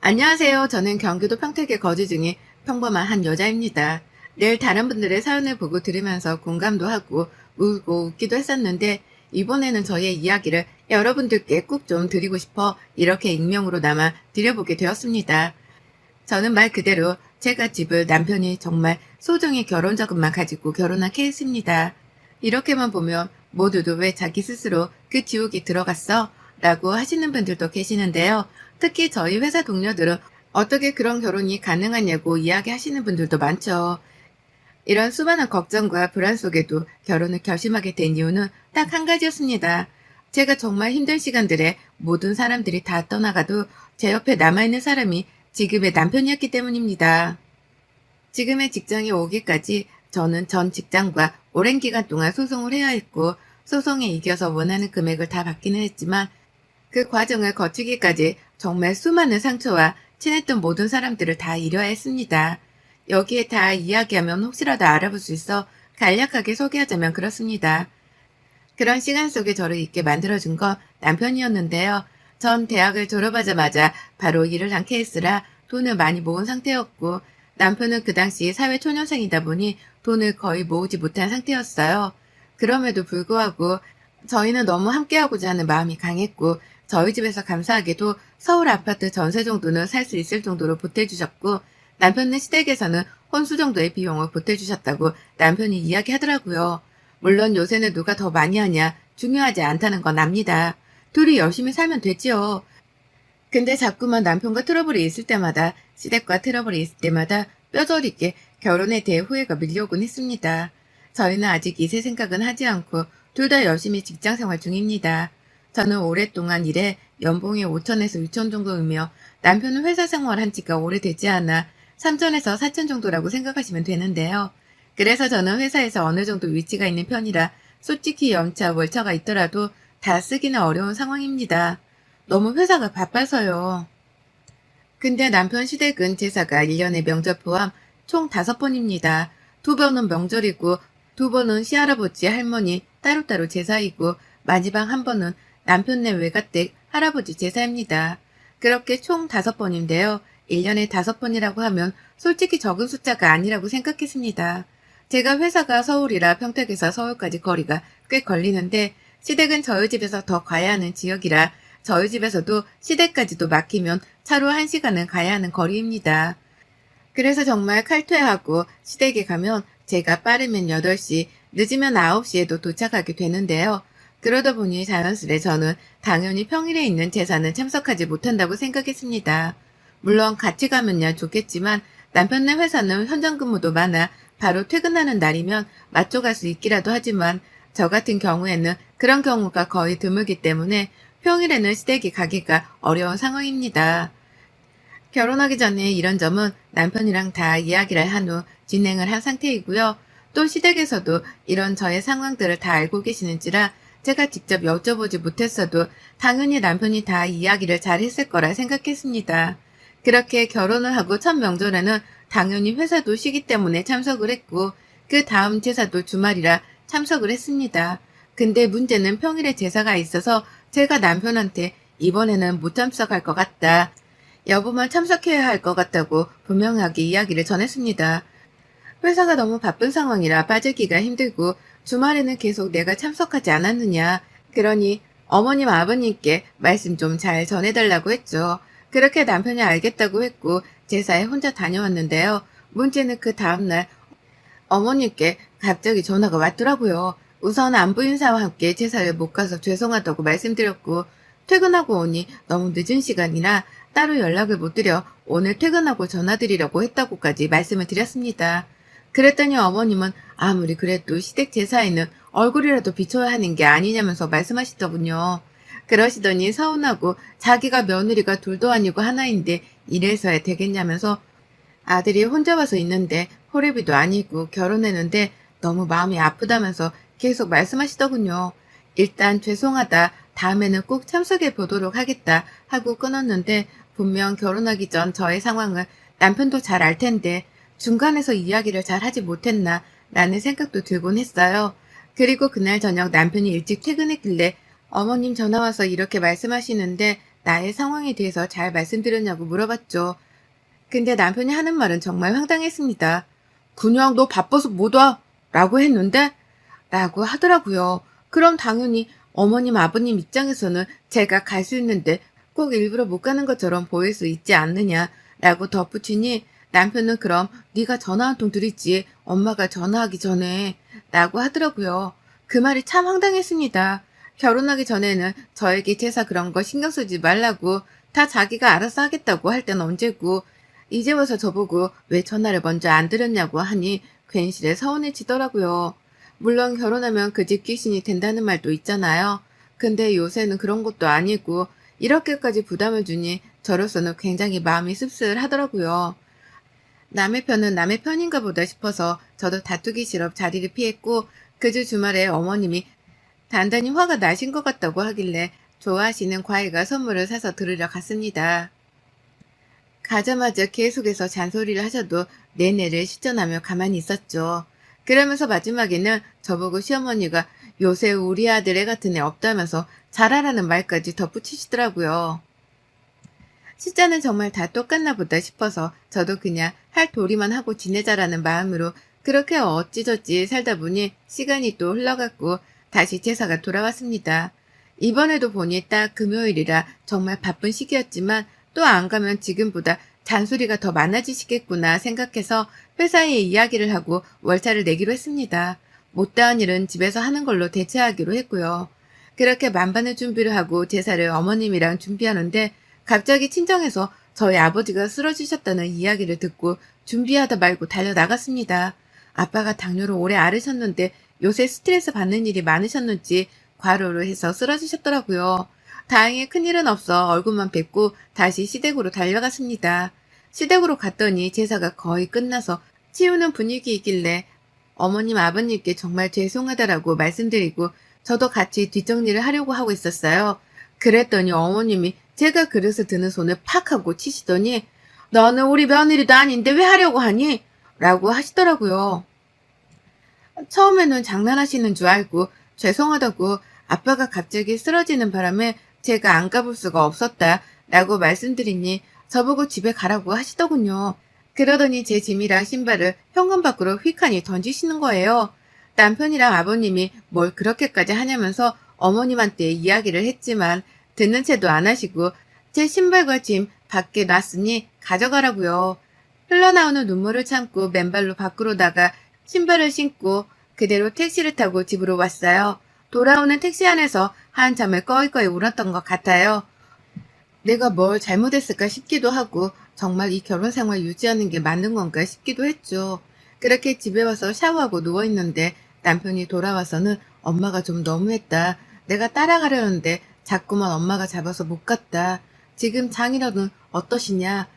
안녕하세요. 저는 경기도 평택에 거주 중인 평범한 한 여자입니다. 늘 다른 분들의 사연을 보고 들으면서 공감도 하고 울고 웃기도 했었는데 이번에는 저의 이야기를 여러분들께 꼭 좀 드리고 싶어 이렇게 익명으로 남아 드려보게 되었습니다. 저는 말 그대로 제가 집을 남편이 정말 소정의 결혼 자금만 가지고 결혼한 케이스입니다. 이렇게만 보면 모두도 왜 자기 스스로 그 지옥에 들어갔어? 라고 하시는 분들도 계시는데요. 특히 저희 회사 동료들은 어떻게 그런 결혼이 가능하냐고 이야기하시는 분들도 많죠. 이런 수많은 걱정과 불안 속에도 결혼을 결심하게 된 이유는 딱 한 가지였습니다. 제가 정말 힘든 시간들에 모든 사람들이 다 떠나가도 제 옆에 남아있는 사람이 지금의 남편이었기 때문입니다. 지금의 직장에 오기까지 저는 전 직장과 오랜 기간 동안 소송을 해야 했고 소송에 이겨서 원하는 금액을 다 받기는 했지만 그 과정을 거치기까지 정말 수많은 상처와 친했던 모든 사람들을 다 잃어야 했습니다. 여기에 다 이야기하면 혹시라도 알아볼 수 있어 간략하게 소개하자면 그렇습니다. 그런 시간 속에 저를 있게 만들어준 건 남편이었는데요. 전 대학을 졸업하자마자 바로 일을 한 케이스라 돈을 많이 모은 상태였고 남편은 그 당시 사회초년생이다 보니 돈을 거의 모으지 못한 상태였어요. 그럼에도 불구하고 저희는 너무 함께하고자 하는 마음이 강했고 저희 집에서 감사하게도 서울 아파트 전세 정도는 살 수 있을 정도로 보태주셨고 남편네 시댁에서는 혼수 정도의 비용을 보태주셨다고 남편이 이야기하더라고요. 물론 요새는 누가 더 많이 하냐 중요하지 않다는 건 압니다. 둘이 열심히 살면 되지요. 근데 자꾸만 남편과 트러블이 있을 때마다 시댁과 트러블이 있을 때마다 뼈저리게 결혼에 대해 후회가 밀려오곤 했습니다. 저희는 아직 이세 생각은 하지 않고 둘 다 열심히 직장 생활 중입니다. 저는 오랫동안 일해 연봉이 5천에서 6천 정도이며 남편은 회사 생활한 지가 오래되지 않아 3천에서 4천 정도라고 생각하시면 되는데요. 그래서 저는 회사에서 어느 정도 위치가 있는 편이라 솔직히 연차, 월차가 있더라도 다 쓰기는 어려운 상황입니다. 너무 회사가 바빠서요. 근데 남편 시댁은 제사가 1년에 명절 포함 총 5번입니다. 2번은 명절이고 2번은 시할아버지, 할머니 따로따로 제사이고 마지막 1번은 남편네 외가댁 할아버지 제사입니다. 그렇게 총 5번인데요. 1년에 5번이라고 하면 솔직히 적은 숫자가 아니라고 생각했습니다. 제가 회사가 서울이라 평택에서 서울까지 거리가 꽤 걸리는데 시댁은 저희 집에서 더 가야 하는 지역이라 저희 집에서도 시댁까지도 막히면 차로 1시간은 가야 하는 거리입니다. 그래서 정말 칼퇴하고 시댁에 가면 제가 빠르면 8시, 늦으면 9시에도 도착하게 되는데요. 그러다 보니 자연스레 저는 당연히 평일에 있는 제사는 참석하지 못한다고 생각했습니다. 물론 같이 가면야 좋겠지만 남편네 회사는 현장 근무도 많아 바로 퇴근하는 날이면 맞춰 갈 수 있기라도 하지만 저 같은 경우에는 그런 경우가 거의 드물기 때문에 평일에는 시댁에 가기가 어려운 상황입니다. 결혼하기 전에 이런 점은 남편이랑 다 이야기를 한 후 진행을 한 상태이고요. 또 시댁에서도 이런 저의 상황들을 다 알고 계시는지라 제가 직접 여쭤보지 못했어도 당연히 남편이 다 이야기를 잘 했을 거라 생각했습니다. 그렇게 결혼을 하고 첫 명절에는 당연히 회사도 쉬기 때문에 참석을 했고 그 다음 제사도 주말이라 참석을 했습니다. 근데 문제는 평일에 제사가 있어서 제가 남편한테 이번에는 못 참석할 것 같다. 여보만 참석해야 할 것 같다고 분명하게 이야기를 전했습니다. 회사가 너무 바쁜 상황이라 빠지기가 힘들고 주말에는 계속 내가 참석하지 않았느냐. 그러니 어머님 아버님께 말씀 좀 잘 전해달라고 했죠. 그렇게 남편이 알겠다고 했고 제사에 혼자 다녀왔는데요. 문제는 그 다음날 어머님께 갑자기 전화가 왔더라고요. 우선 안부 인사와 함께 제사를 못 가서 죄송하다고 말씀드렸고 퇴근하고 오니 너무 늦은 시간이라 따로 연락을 못 드려 오늘 퇴근하고 전화드리려고 했다고까지 말씀을 드렸습니다. 그랬더니 어머님은 아무리 그래도 시댁 제사에는 얼굴이라도 비춰야 하는 게 아니냐면서 말씀하시더군요. 그러시더니 서운하고 자기가 며느리가 둘도 아니고 하나인데 이래서야 되겠냐면서 아들이 혼자 와서 있는데 호래비도 아니고 결혼했는데 너무 마음이 아프다면서 계속 말씀하시더군요. 일단 죄송하다. 다음에는 꼭 참석해 보도록 하겠다 하고 끊었는데 분명 결혼하기 전 저의 상황을 남편도 잘 알 텐데 중간에서 이야기를 잘 하지 못했나 라는 생각도 들곤 했어요. 그리고 그날 저녁 남편이 일찍 퇴근했길래 어머님 전화 와서 이렇게 말씀하시는데 나의 상황에 대해서 잘 말씀드렸냐고 물어봤죠. 근데 남편이 하는 말은 정말 황당했습니다. 그냥 너 바빠서 못 와. 라고 했는데? 라고 하더라고요. 그럼 당연히 어머님, 아버님 입장에서는 제가 갈 수 있는데 꼭 일부러 못 가는 것처럼 보일 수 있지 않느냐 라고 덧붙이니 남편은 그럼 네가 전화 한 통 드리지 엄마가 전화하기 전에 라고 하더라고요. 그 말이 참 황당했습니다. 결혼하기 전에는 저에게 제사 그런 거 신경 쓰지 말라고 다 자기가 알아서 하겠다고 할 땐 언제고 이제 와서 저보고 왜 전화를 먼저 안 드렸냐고 하니 괜시레 서운해지더라고요. 물론 결혼하면 그 집 귀신이 된다는 말도 있잖아요. 근데 요새는 그런 것도 아니고 이렇게까지 부담을 주니 저로서는 굉장히 마음이 씁쓸하더라고요. 남의 편은 남의 편인가 보다 싶어서 저도 다투기 싫어 자리를 피했고 그 주 주말에 어머님이 단단히 화가 나신 것 같다고 하길래 좋아하시는 과일과 선물을 사서 들으러 갔습니다. 가자마자 계속해서 잔소리를 하셔도 내내를 실전하며 가만히 있었죠. 그러면서 마지막에는 저보고 시어머니가 요새 우리 아들 애 같은 애 없다면서 잘하라는 말까지 덧붙이시더라고요. 숫자는 정말 다 똑같나 보다 싶어서 저도 그냥 할 도리만 하고 지내자라는 마음으로 그렇게 어찌저찌 살다 보니 시간이 또 흘러갔고 다시 제사가 돌아왔습니다. 이번에도 보니 딱 금요일이라 정말 바쁜 시기였지만 또 안 가면 지금보다 잔소리가 더 많아지시겠구나 생각해서 회사에 이야기를 하고 월차를 내기로 했습니다. 못다한 일은 집에서 하는 걸로 대체하기로 했고요. 그렇게 만반의 준비를 하고 제사를 어머님이랑 준비하는데 갑자기 친정에서 저희 아버지가 쓰러지셨다는 이야기를 듣고 준비하다 말고 달려나갔습니다. 아빠가 당뇨로 오래 앓으셨는데 요새 스트레스 받는 일이 많으셨는지 과로를 해서 쓰러지셨더라고요. 다행히 큰일은 없어 얼굴만 뵙고 다시 시댁으로 달려갔습니다. 시댁으로 갔더니 제사가 거의 끝나서 치우는 분위기이길래 어머님 아버님께 정말 죄송하다라고 말씀드리고 저도 같이 뒷정리를 하려고 하고 있었어요. 그랬더니 어머님이 제가 그릇을 드는 손을 팍 하고 치시더니 너는 우리 며느리도 아닌데 왜 하려고 하니? 라고 하시더라고요. 처음에는 장난하시는 줄 알고 죄송하다고 아빠가 갑자기 쓰러지는 바람에 제가 안 가볼 수가 없었다 라고 말씀드리니 저보고 집에 가라고 하시더군요. 그러더니 제 짐이랑 신발을 현관 밖으로 휙하니 던지시는 거예요. 남편이랑 아버님이 뭘 그렇게까지 하냐면서 어머님한테 이야기를 했지만 듣는 채도 안 하시고 제 신발과 짐 밖에 놨으니 가져가라고요. 흘러나오는 눈물을 참고 맨발로 밖으로 나가 신발을 신고 그대로 택시를 타고 집으로 왔어요. 돌아오는 택시 안에서 한참을 꺼이꺼이 울었던 것 같아요. 내가 뭘 잘못했을까 싶기도 하고 정말 이 결혼 생활 유지하는 게 맞는 건가 싶기도 했죠. 그렇게 집에 와서 샤워하고 누워있는데 남편이 돌아와서는 엄마가 좀 너무했다. 내가 따라가려는데 자꾸만 엄마가 잡아서 못 갔다. 지금 장인어른 어떠시냐?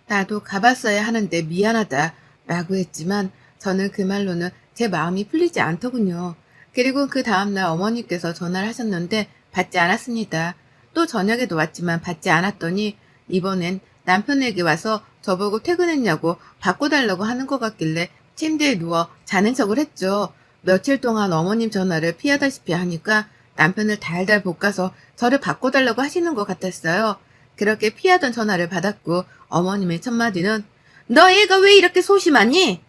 나도 가봤어야 하는데 미안하다. 라고 했지만 저는 그 말로는 제 마음이 풀리지 않더군요. 그리고 그 다음날 어머니께서 전화를 하셨는데 받지 않았습니다. 또 저녁에도 왔지만 받지 않았더니 이번엔 남편에게 와서 저보고 퇴근했냐고 바꿔달라고 하는 것 같길래 침대에 누워 자는 척을 했죠. 며칠 동안 어머님 전화를 피하다시피 하니까 남편을 달달 볶아서 저를 바꿔달라고 하시는 것 같았어요. 그렇게 피하던 전화를 받았고 어머님의 첫마디는 너 애가 왜 이렇게 소심하니?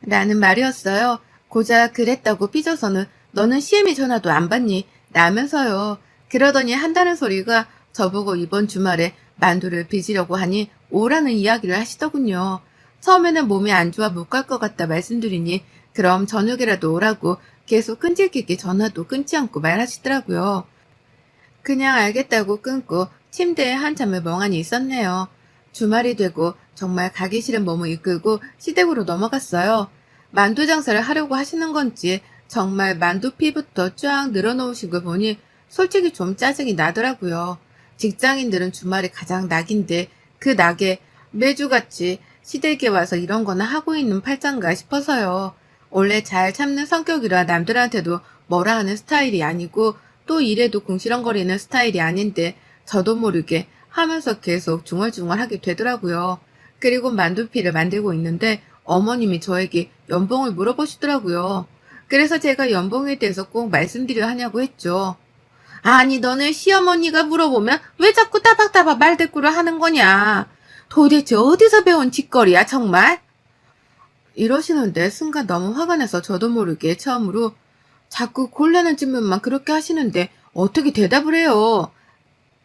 라는 말이었어요. 고작 그랬다고 삐져서는 너는 시애미 전화도 안 받니? 라면서요. 그러더니 한다는 소리가 저보고 이번 주말에 만두를 빚으려고 하니 오라는 이야기를 하시더군요. 처음에는 몸이 안 좋아 못 갈 것 같다 말씀드리니 그럼 저녁이라도 오라고 계속 끈질기게 전화도 끊지 않고 말하시더라고요. 그냥 알겠다고 끊고 침대에 한참을 멍하니 있었네요. 주말이 되고 정말 가기 싫은 몸을 이끌고 시댁으로 넘어갔어요. 만두 장사를 하려고 하시는 건지 정말 만두피부터 쫙 늘어놓으신 걸 보니 솔직히 좀 짜증이 나더라고요. 직장인들은 주말이 가장 낙인데 그 낙에 매주같이 시댁에 와서 이런 거나 하고 있는 팔짱가 싶어서요. 원래 잘 참는 성격이라 남들한테도 뭐라 하는 스타일이 아니고 또 일에도 궁시렁거리는 스타일이 아닌데 저도 모르게 하면서 계속 중얼중얼하게 되더라고요. 그리고 만두피를 만들고 있는데 어머님이 저에게 연봉을 물어보시더라고요. 그래서 제가 연봉에 대해서 꼭 말씀드려야 하냐고 했죠. 아니, 너는 시어머니가 물어보면 왜 자꾸 따박따박 말대꾸를 하는 거냐? 도대체 어디서 배운 짓거리야, 정말? 이러시는데 순간 너무 화가 나서 저도 모르게 처음으로 자꾸 곤란한 질문만 그렇게 하시는데 어떻게 대답을 해요?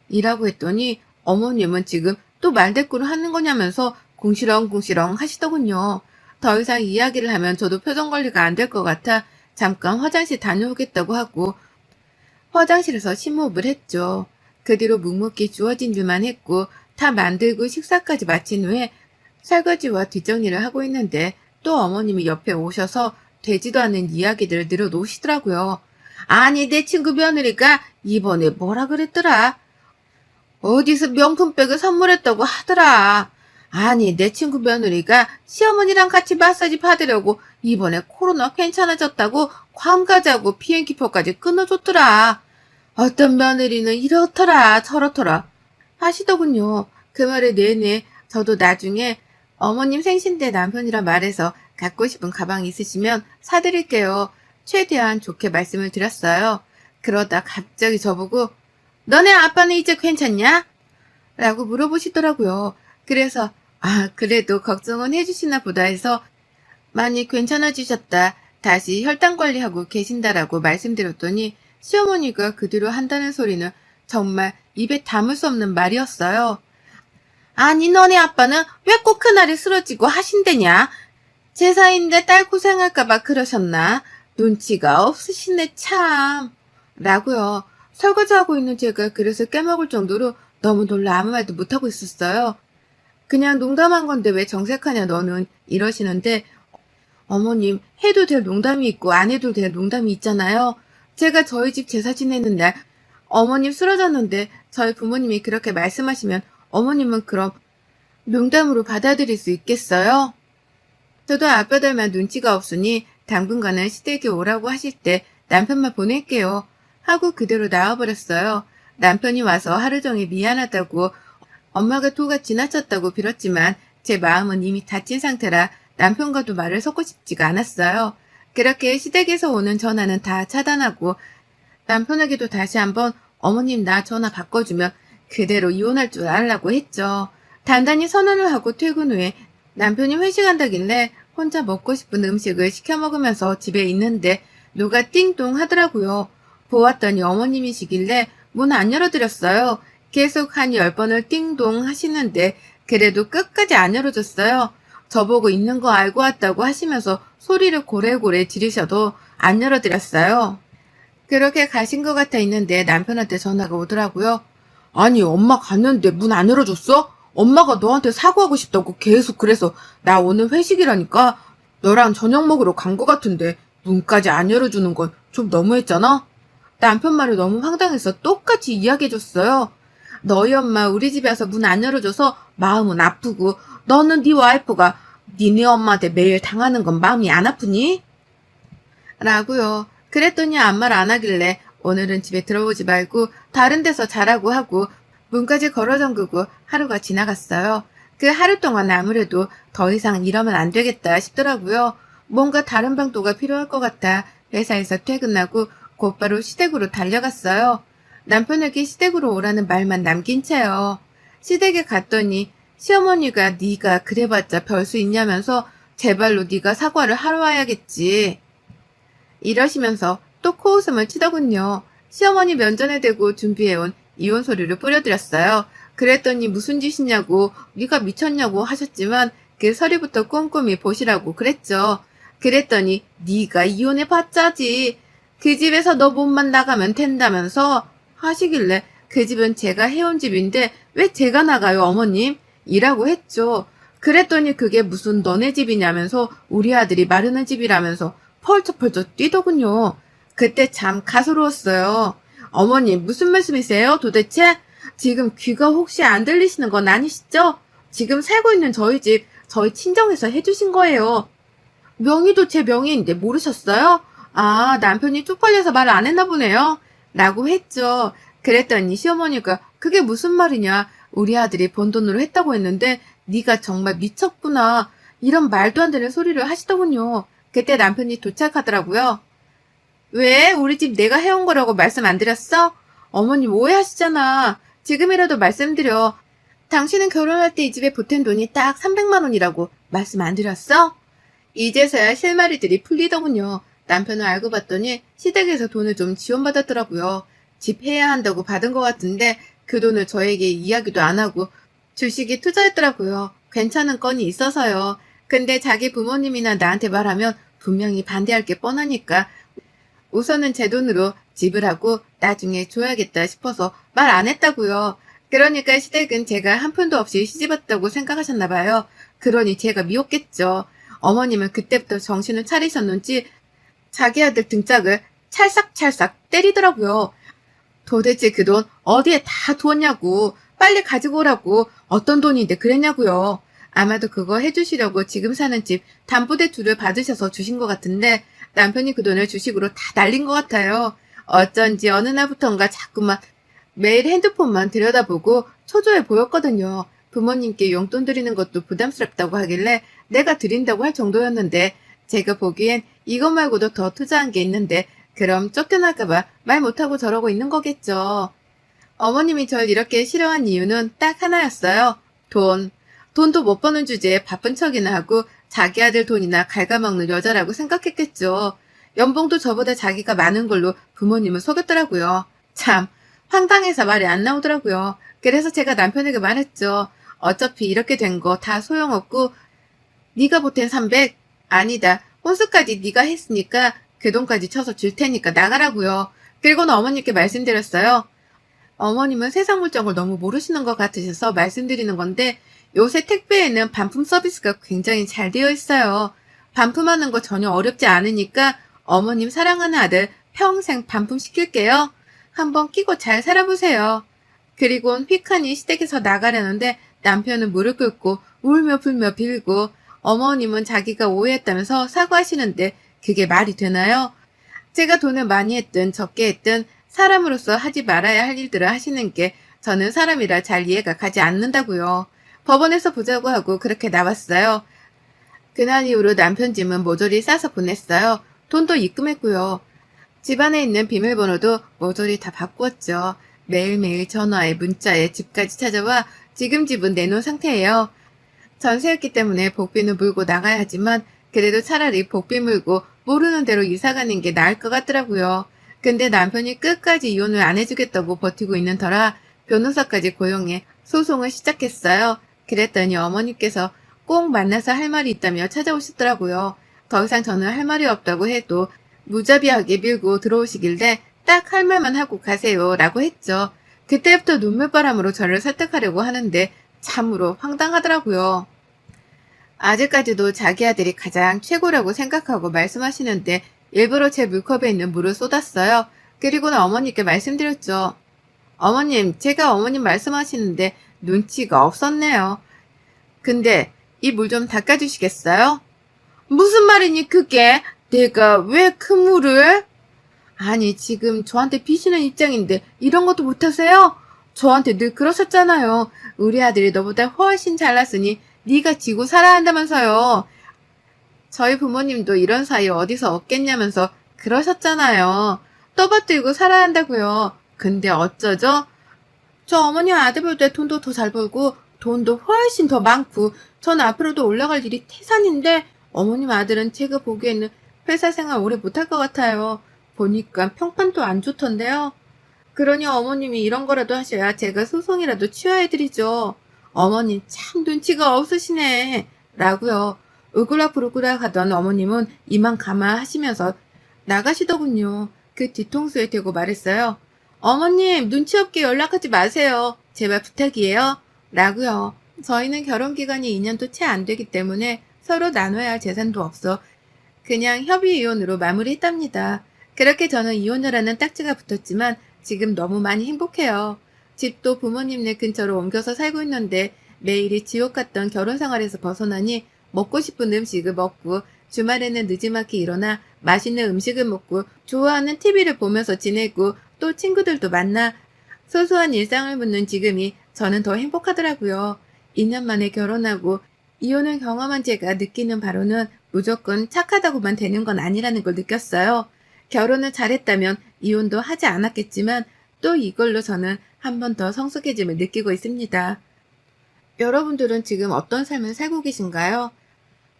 이라고 했더니 어머님은 지금 또 말대꾸를 하는 거냐면서 궁시렁궁시렁 하시더군요. 더 이상 이야기를 하면 저도 표정 관리가 안 될 것 같아 잠깐 화장실 다녀오겠다고 하고 화장실에서 심호흡을 했죠. 그 뒤로 묵묵히 주어진 일만 했고 다 만들고 식사까지 마친 후에 설거지와 뒷정리를 하고 있는데 또 어머님이 옆에 오셔서 되지도 않는 이야기들을 늘어놓으시더라고요. 아니, 내 친구 며느리가 이번에 뭐라 그랬더라? 어디서 명품백을 선물했다고 하더라. 아니, 내 친구 며느리가 시어머니랑 같이 마사지 받으려고 이번에 코로나 괜찮아졌다고 괌 가자고 비행기표까지 끊어줬더라. 어떤 며느리는 이렇더라 저렇더라 하시더군요. 그 말을 내내 저도 나중에 어머님 생신 때 남편이라 말해서 갖고 싶은 가방 있으시면 사드릴게요. 최대한 좋게 말씀을 드렸어요. 그러다 갑자기 저보고 너네 아빠는 이제 괜찮냐? 라고 물어보시더라고요. 그래서 그래도 걱정은 해주시나 보다 해서 많이 괜찮아지셨다. 다시 혈당 관리하고 계신다라고 말씀드렸더니 시어머니가 그 뒤로 한다는 소리는 정말 입에 담을 수 없는 말이었어요. 아니, 너네 아빠는 왜 꼭 그날에 쓰러지고 하신대냐? 제사인데 딸 고생할까봐 그러셨나? 눈치가 없으시네 참. 라고요. 설거지하고 있는 제가 그릇을 깨먹을 정도로 너무 놀라 아무 말도 못하고 있었어요. 그냥 농담한 건데 왜 정색하냐 너는 이러시는데 어머님 해도 될 농담이 있고 안 해도 될 농담이 있잖아요. 제가 저희 집 제사 지내는 날 어머님 쓰러졌는데 저희 부모님이 그렇게 말씀하시면 어머님은 그럼 농담으로 받아들일 수 있겠어요? 저도 아빠들만 눈치가 없으니 당분간은 시댁에 오라고 하실 때 남편만 보낼게요. 하고 그대로 나와버렸어요. 남편이 와서 하루 종일 미안하다고 엄마가 토가 지나쳤다고 빌었지만 제 마음은 이미 다친 상태라 남편과도 말을 섞고 싶지가 않았어요. 그렇게 시댁에서 오는 전화는 다 차단하고 남편에게도 다시 한번 어머님 나 전화 바꿔주면 그대로 이혼할 줄 알라고 했죠. 단단히 선언을 하고 퇴근 후에 남편이 회식한다길래 혼자 먹고 싶은 음식을 시켜 먹으면서 집에 있는데 누가 띵동 하더라고요. 보았더니 어머님이시길래 문 안 열어드렸어요. 계속 한 10번을 띵동 하시는데 그래도 끝까지 안 열어줬어요. 저보고 있는 거 알고 왔다고 하시면서 소리를 고래고래 지르셔도 안 열어드렸어요. 그렇게 가신 것 같아 있는데 남편한테 전화가 오더라고요. 아니, 엄마 갔는데 문 안 열어줬어? 엄마가 너한테 사과하고 싶다고 계속 그래서 나 오늘 회식이라니까 너랑 저녁 먹으러 간 것 같은데 문까지 안 열어주는 건 좀 너무했잖아? 남편 말을 너무 황당해서 똑같이 이야기해줬어요. 너희 엄마 우리 집에 와서 문 안 열어줘서 마음은 아프고 너는 네 와이프가 니네 엄마한테 매일 당하는 건 마음이 안 아프니? 라고요. 그랬더니 아무 말 안 하길래 오늘은 집에 들어오지 말고 다른 데서 자라고 하고 문까지 걸어 잠그고 하루가 지나갔어요. 그 하루 동안 아무래도 더 이상 이러면 안 되겠다 싶더라고요. 뭔가 다른 방도가 필요할 것 같아 회사에서 퇴근하고 곧바로 시댁으로 달려갔어요. 남편에게 시댁으로 오라는 말만 남긴 채요. 시댁에 갔더니 시어머니가 네가 그래봤자 별 수 있냐면서 제발로 네가 사과를 하러 와야겠지. 이러시면서 또 코웃음을 치더군요. 시어머니 면전에 대고 준비해온 이혼 소리를 뿌려드렸어요. 그랬더니 무슨 짓이냐고 네가 미쳤냐고 하셨지만 그 서류부터 꼼꼼히 보시라고 그랬죠. 그랬더니 네가 이혼해봤자지. 그 집에서 너 몸만 나가면 된다면서 하시길래 그 집은 제가 해온 집인데 왜 제가 나가요 어머님? 이라고 했죠. 그랬더니 그게 무슨 너네 집이냐면서 우리 아들이 마르는 집이라면서 펄쩍펄쩍 뛰더군요. 그때 참 가소로웠어요. 어머님 무슨 말씀이세요 도대체? 지금 귀가 혹시 안 들리시는 건 아니시죠? 지금 살고 있는 저희 집 저희 친정에서 해주신 거예요. 명의도 제 명의인데 모르셨어요? 남편이 쪽팔려서 말 안 했나 보네요. 라고 했죠. 그랬더니 시어머니가 그게 무슨 말이냐. 우리 아들이 번 돈으로 했다고 했는데 네가 정말 미쳤구나. 이런 말도 안 되는 소리를 하시더군요. 그때 남편이 도착하더라고요. 왜? 우리 집 내가 해온 거라고 말씀 안 드렸어? 어머님 오해하시잖아. 지금이라도 말씀드려. 당신은 결혼할 때 이 집에 보탠 돈이 딱 300만 원이라고 말씀 안 드렸어? 이제서야 실마리들이 풀리더군요. 남편을 알고 봤더니 시댁에서 돈을 좀 지원받았더라고요. 집 해야 한다고 받은 것 같은데 그 돈을 저에게 이야기도 안 하고 주식에 투자했더라고요. 괜찮은 건이 있어서요. 근데 자기 부모님이나 나한테 말하면 분명히 반대할 게 뻔하니까 우선은 제 돈으로 지불하고 나중에 줘야겠다 싶어서 말 안 했다고요. 그러니까 시댁은 제가 한 푼도 없이 시집왔다고 생각하셨나 봐요. 그러니 제가 미웠겠죠. 어머님은 그때부터 정신을 차리셨는지 자기 아들 등짝을 찰싹찰싹 때리더라고요. 도대체 그 돈 어디에 다 두었냐고, 빨리 가지고 오라고, 어떤 돈인데 그랬냐고요. 아마도 그거 해주시려고 지금 사는 집 담보대출을 받으셔서 주신 것 같은데 남편이 그 돈을 주식으로 다 날린 것 같아요. 어쩐지 어느 날부턴가 자꾸만 매일 핸드폰만 들여다보고 초조해 보였거든요. 부모님께 용돈 드리는 것도 부담스럽다고 하길래 내가 드린다고 할 정도였는데 제가 보기엔 이것 말고도 더 투자한 게 있는데 그럼 쫓겨날까봐 말 못하고 저러고 있는 거겠죠. 어머님이 절 이렇게 싫어한 이유는 딱 하나였어요. 돈. 돈도 못 버는 주제에 바쁜 척이나 하고 자기 아들 돈이나 갉아먹는 여자라고 생각했겠죠. 연봉도 저보다 자기가 많은 걸로 부모님을 속였더라고요. 참, 황당해서 말이 안 나오더라고요. 그래서 제가 남편에게 말했죠. 어차피 이렇게 된 거 다 소용없고 네가 보탠 300? 아니다. 혼수까지 네가 했으니까 그 돈까지 쳐서 줄 테니까 나가라고요. 그리고는 어머님께 말씀드렸어요. 어머님은 세상 물정을 너무 모르시는 것 같으셔서 말씀드리는 건데 요새 택배에는 반품 서비스가 굉장히 잘 되어 있어요. 반품하는 거 전혀 어렵지 않으니까 어머님 사랑하는 아들 평생 반품시킬게요. 한번 끼고 잘 살아보세요. 그리곤 휙하니 시댁에서 나가려는데 남편은 무릎 꿇고 울며 불며 빌고 어머님은 자기가 오해했다면서 사과하시는데 그게 말이 되나요? 제가 돈을 많이 했든 적게 했든 사람으로서 하지 말아야 할 일들을 하시는 게 저는 사람이라 잘 이해가 가지 않는다고요. 법원에서 보자고 하고 그렇게 나왔어요. 그날 이후로 남편 짐은 모조리 싸서 보냈어요. 돈도 입금했고요. 집안에 있는 비밀번호도 모조리 다 바꾸었죠. 매일매일 전화에 문자에 집까지 찾아와 지금 집은 내놓은 상태예요. 전세였기 때문에 복비는 물고 나가야 하지만 그래도 차라리 복비 물고 모르는 대로 이사가는 게 나을 것 같더라고요. 근데 남편이 끝까지 이혼을 안 해주겠다고 버티고 있는 터라 변호사까지 고용해 소송을 시작했어요. 그랬더니 어머니께서 꼭 만나서 할 말이 있다며 찾아오시더라고요. 더 이상 저는 할 말이 없다고 해도 무자비하게 밀고 들어오시길래 딱 할 말만 하고 가세요 라고 했죠. 그때부터 눈물바람으로 저를 설득하려고 하는데 참으로 황당하더라고요. 아직까지도 자기 아들이 가장 최고라고 생각하고 말씀하시는데 일부러 제 물컵에 있는 물을 쏟았어요. 그리고는 어머니께 말씀드렸죠. 어머님, 제가 어머님 말씀하시는데 눈치가 없었네요. 근데 이 물 좀 닦아주시겠어요? 무슨 말이니 그게? 내가 왜 그 물을? 아니 지금 저한테 비시는 입장인데 이런 것도 못하세요? 저한테 늘 그러셨잖아요. 우리 아들이 너보다 훨씬 잘났으니 네가 지고 살아야 한다면서요. 저희 부모님도 이런 사이 어디서 얻겠냐면서 그러셨잖아요. 떠받들고 살아야 한다고요. 근데 어쩌죠? 저 어머니 아들보다 돈도 더 잘 벌고 돈도 훨씬 더 많고 전 앞으로도 올라갈 일이 태산인데 어머님 아들은 제가 보기에는 회사 생활 오래 못할 것 같아요. 보니까 평판도 안 좋던데요. 그러니 어머님이 이런 거라도 하셔야 제가 소송이라도 취하해드리죠. 어머님 참 눈치가 없으시네. 라고요. 으그락부르그락 하던 어머님은 이만 감아하시면서 나가시더군요. 그 뒤통수에 대고 말했어요. 어머님 눈치 없게 연락하지 마세요. 제발 부탁이에요. 라고요. 저희는 결혼기간이 2년도 채 안 되기 때문에 서로 나눠야 할 재산도 없어 그냥 협의 이혼으로 마무리했답니다. 그렇게 저는 이혼을 하는 딱지가 붙었지만 지금 너무 많이 행복해요. 집도 부모님네 근처로 옮겨서 살고 있는데 매일이 지옥 같던 결혼 생활에서 벗어나니 먹고 싶은 음식을 먹고 주말에는 늦지막히 일어나 맛있는 음식을 먹고 좋아하는 TV를 보면서 지내고 또 친구들도 만나 소소한 일상을 묻는 지금이 저는 더 행복하더라고요. 2년 만에 결혼하고 이혼을 경험한 제가 느끼는 바로는 무조건 착하다고만 되는 건 아니라는 걸 느꼈어요. 결혼을 잘했다면 이혼도 하지 않았겠지만 또 이걸로 저는 한 번 더 성숙해짐을 느끼고 있습니다. 여러분들은 지금 어떤 삶을 살고 계신가요?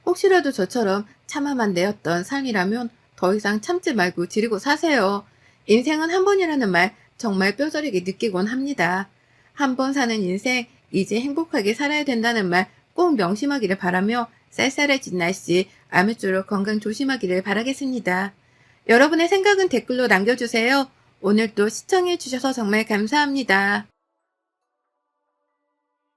혹시라도 저처럼 참아만 내었던 삶이라면 더 이상 참지 말고 지르고 사세요. 인생은 한 번이라는 말 정말 뼈저리게 느끼곤 합니다. 한 번 사는 인생, 이제 행복하게 살아야 된다는 말 꼭 명심하기를 바라며 쌀쌀해진 날씨, 아무쪼록 건강 조심하기를 바라겠습니다. 여러분의 생각은 댓글로 남겨주세요. 오늘도 시청해주셔서 정말 감사합니다.